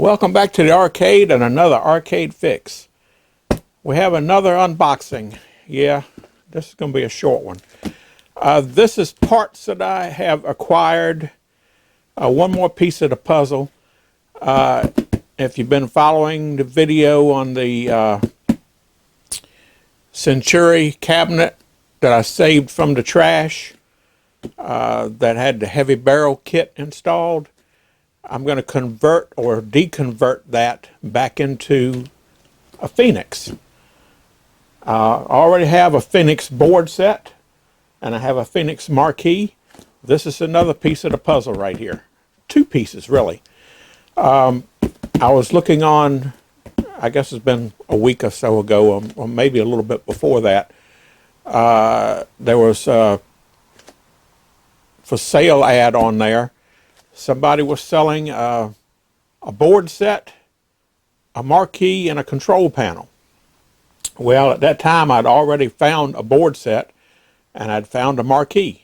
Welcome back to the arcade and another arcade fix. We have another unboxing. Yeah, this is going to be a short one. This is parts that I have acquired. One more piece of the puzzle. If you've been following the video on the Centuri cabinet that I saved from the trash that had the heavy barrel kit installed, I'm going to convert or deconvert that back into a Phoenix. I already have a Phoenix board set, and I have a Phoenix marquee. This is another piece of the puzzle right here. Two pieces, really. I was looking on, I guess it's been a week or so ago, or maybe a little bit before that. There was a for sale ad on there. Somebody was selling a board set, a marquee, and a control panel. Well, at that time, I'd already found a board set, and I'd found a marquee.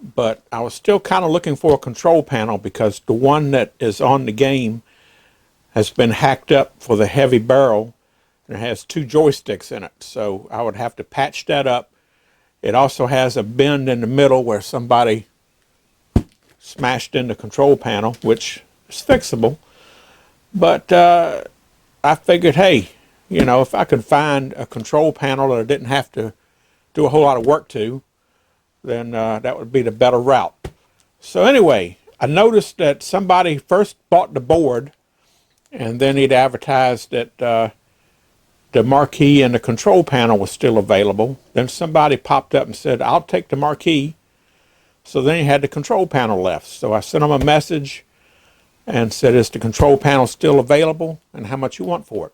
But I was still kind of looking for a control panel because the one that is on the game has been hacked up for the heavy barrel, and it has two joysticks in it. So I would have to patch that up. It also has a bend in the middle where somebody smashed in the control panel, which is fixable. But I figured, hey, you know, if I could find a control panel that I didn't have to do a whole lot of work to, then that would be the better route. So anyway, I noticed that somebody first bought the board, and then he'd advertised that the marquee and the control panel was still available. Then somebody popped up and said, I'll take the marquee. So then he had the control panel left. So I sent him a message and said, is the control panel still available, and how much you want for it?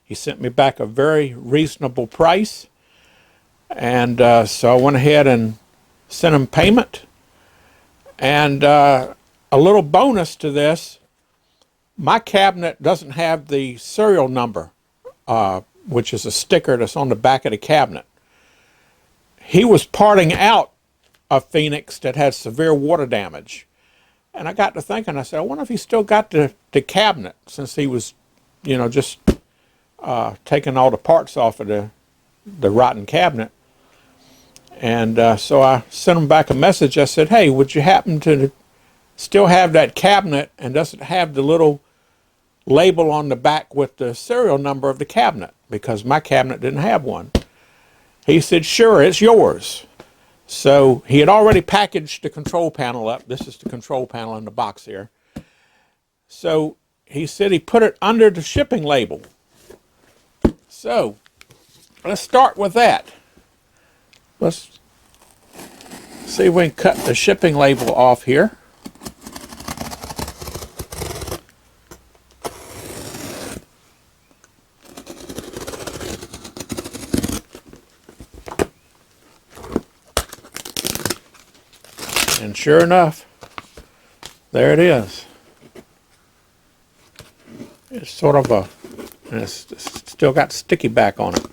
He sent me back a very reasonable price. And so I went ahead and sent him payment. And a little bonus to this, my cabinet doesn't have the serial number, which is a sticker that's on the back of the cabinet. He was parting out a Phoenix that had severe water damage. And I got to thinking, I said, I wonder if he still got the cabinet, since he was, you know, just taking all the parts off of the rotten cabinet. And so I sent him back a message. I said, hey, would you happen to still have that cabinet, and does it have the little label on the back with the serial number of the cabinet? Because my cabinet didn't have one. He said, sure, it's yours. So he had already packaged the control panel up. This is the control panel in the box here. So he said he put it under the shipping label. So let's start with that. Let's see if we can cut the shipping label off here. And sure enough, there it is. It's sort of a, and it's still got sticky back on it.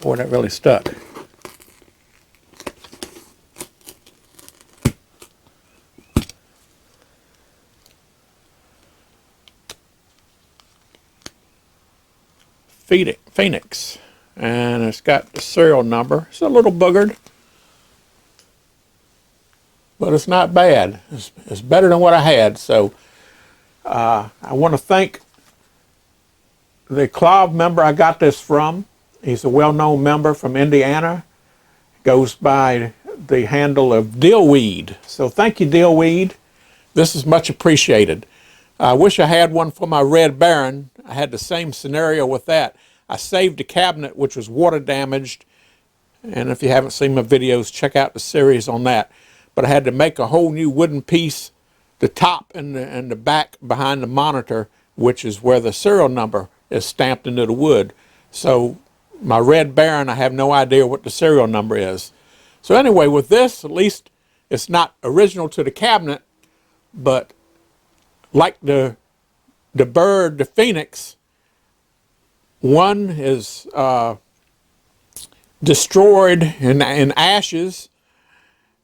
Boy, that really stuck. Phoenix. And it's got the serial number. It's a little boogered, but it's not bad. It's better than what I had. So I want to thank the club member I got this from. He's a well-known member from Indiana. Goes by the handle of Dillweed. So thank you, Dillweed. This is much appreciated. I wish I had one for my Red Baron. I had the same scenario with that. I saved a cabinet which was water damaged. And if you haven't seen my videos, check out the series on that. But I had to make a whole new wooden piece, the top and the back behind the monitor, which is where the serial number is stamped into the wood. So my Red Baron, I have no idea what the serial number is. So anyway, with this, at least it's not original to the cabinet, but like the bird, the Phoenix, one is destroyed in ashes,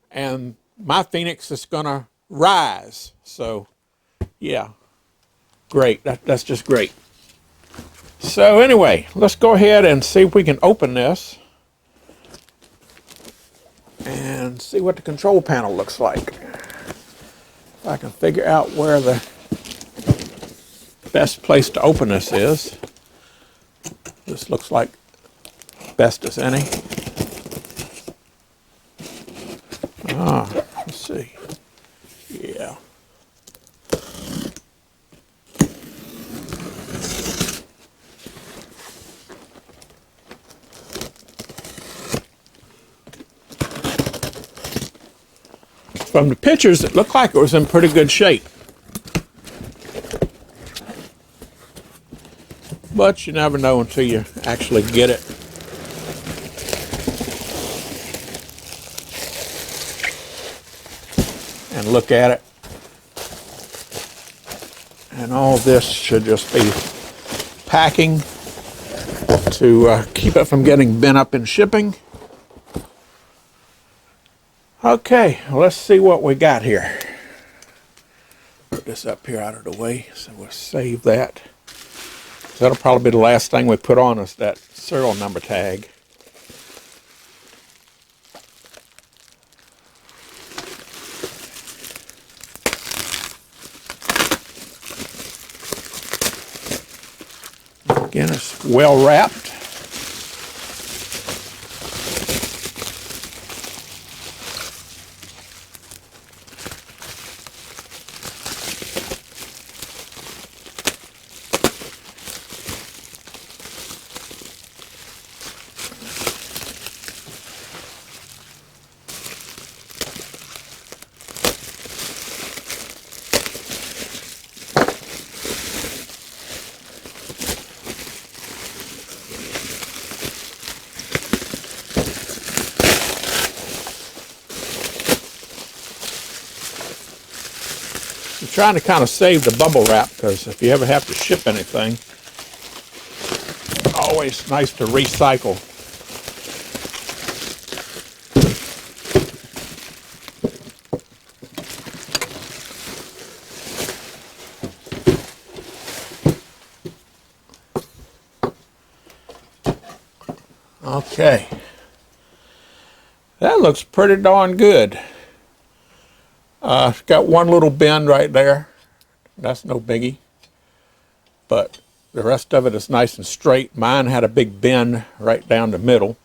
and my Phoenix is going to rise. So yeah, great. That's just great. So anyway, let's go ahead and see if we can open this and see what the control panel looks like. If I can figure out where the best place to open this is. This looks like best as any. Let's see. Yeah. From the pictures, it looked like it was in pretty good shape. But you never know until you actually get it. And look at it. And all this should just be packing to keep it from getting bent up in shipping. Okay, let's see what we got here. Put this up here out of the way, so we'll save that. So that'll probably be the last thing we put on is that serial number tag. Again, it's well wrapped. I'm trying to kind of save the bubble wrap because if you ever have to ship anything, always nice to recycle. Okay, that looks pretty darn good. It's got one little bend right there. That's no biggie. But the rest of it is nice and straight. Mine had a big bend right down the middle.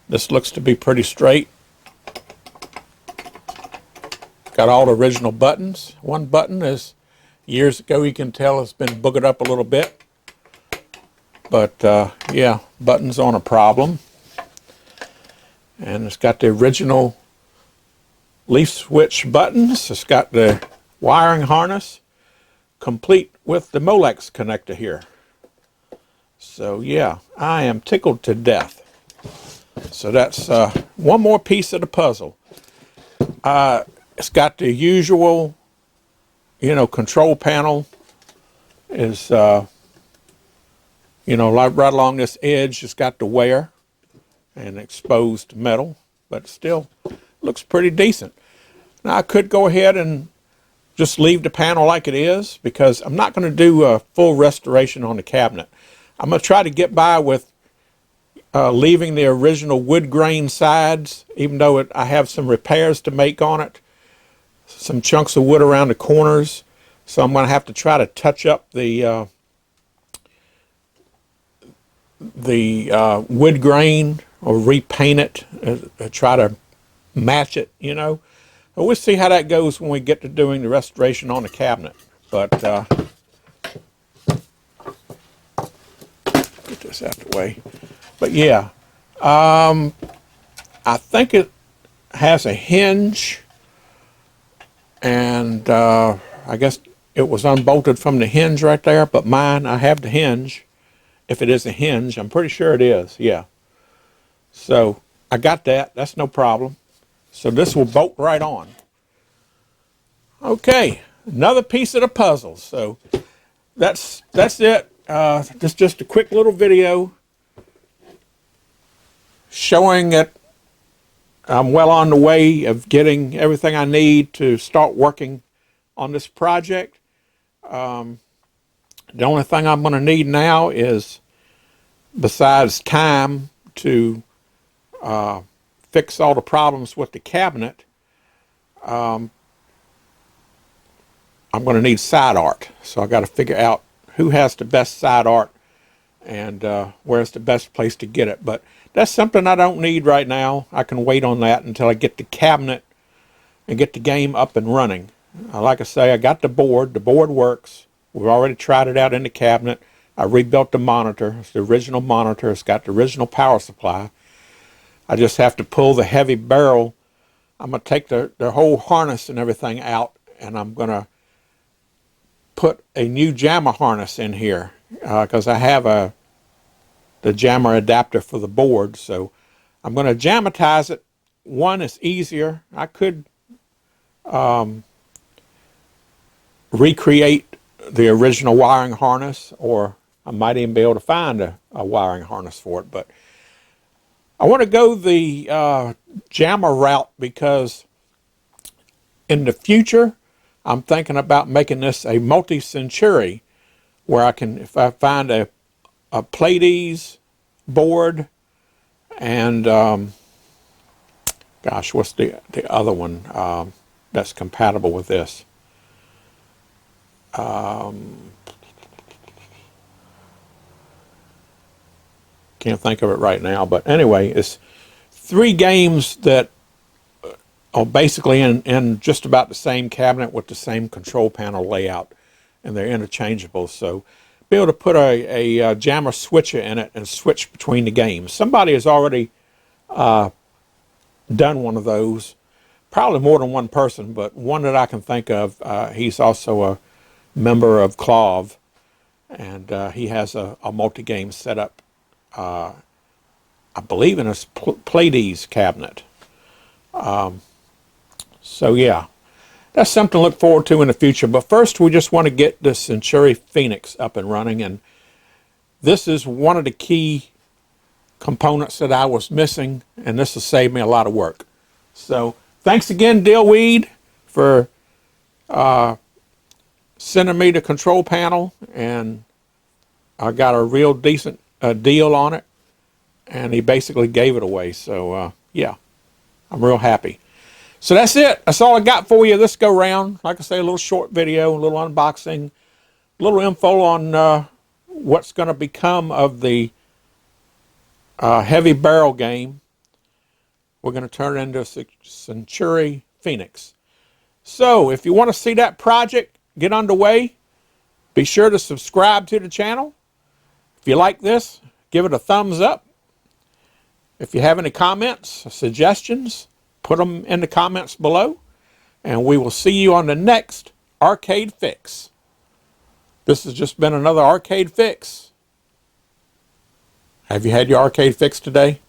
This looks to be pretty straight. Got all the original buttons. One button is years ago, you can tell it's been boogered up a little bit. But yeah, buttons aren't a problem. And it's got the original leaf switch buttons. It's got the wiring harness complete with the Molex connector here. So yeah, I am tickled to death. So that's one more piece of the puzzle. It's got the usual, control panel is, right along this edge. It's got the wear and exposed metal, but still looks pretty decent. Now I could go ahead and just leave the panel like it is because I'm not going to do a full restoration on the cabinet. I'm going to try to get by with leaving the original wood grain sides, even though I have some repairs to make on it. Some chunks of wood around the corners. So I'm going to have to try to touch up the wood grain or repaint it, try to match it, So we'll see how that goes when we get to doing the restoration on the cabinet. But get this out of the way. But yeah, I think it has a hinge, and I guess it was unbolted from the hinge right there, but mine, I have the hinge. If it is a hinge, I'm pretty sure it is, yeah. So I got that, that's no problem. So this will bolt right on. Okay, another piece of the puzzle. So that's it. This is just a quick little video showing it I'm well on the way of getting everything I need to start working on this project. The only thing I'm going to need now is, besides time to fix all the problems with the cabinet, I'm going to need side art. So I got to figure out who has the best side art and where's the best place to get it. But that's something I don't need right now. I can wait on that until I get the cabinet and get the game up and running. Like I say, I got the board. The board works. We've already tried it out in the cabinet. I rebuilt the monitor. It's the original monitor. It's got the original power supply. I just have to pull the heavy barrel. I'm going to take the whole harness and everything out, and I'm going to put a new jammer harness in here because I have the jammer adapter for the board. So I'm going to jammetize it. One is easier. I could recreate the original wiring harness, or I might even be able to find a wiring harness for it. But I want to go the jammer route because in the future I'm thinking about making this a multi-Centuri, where I can, if I find a Pleiades board and gosh, what's the other one that's compatible with this? Can't think of it right now, but anyway, it's 3 games that are basically in just about the same cabinet with the same control panel layout, and they're interchangeable. So be able to put a jammer switcher in it and switch between the games. Somebody has already done one of those, probably more than one person, but one that I can think of, he's also a member of CLOV, and he has a multi-game setup, I believe in a Pleiades cabinet. So yeah, that's something to look forward to in the future. But first, we just want to get the Centuri Phoenix up and running, and this is one of the key components that I was missing, and this will save me a lot of work. So thanks again, Dillweed, for sending me the control panel, and I got a real decent deal on it, and he basically gave it away. So yeah, I'm real happy. So that's it. That's all I got for you this go round. Like I say, a little short video, a little unboxing, a little info on what's going to become of the heavy barrel game. We're going to turn it into a Centuri Phoenix. So if you want to see that project get underway, be sure to subscribe to the channel. If you like this, give it a thumbs up. If you have any comments or suggestions, put them in the comments below, and we will see you on the next Arcade Fix. This has just been another Arcade Fix. Have you had your Arcade Fix today?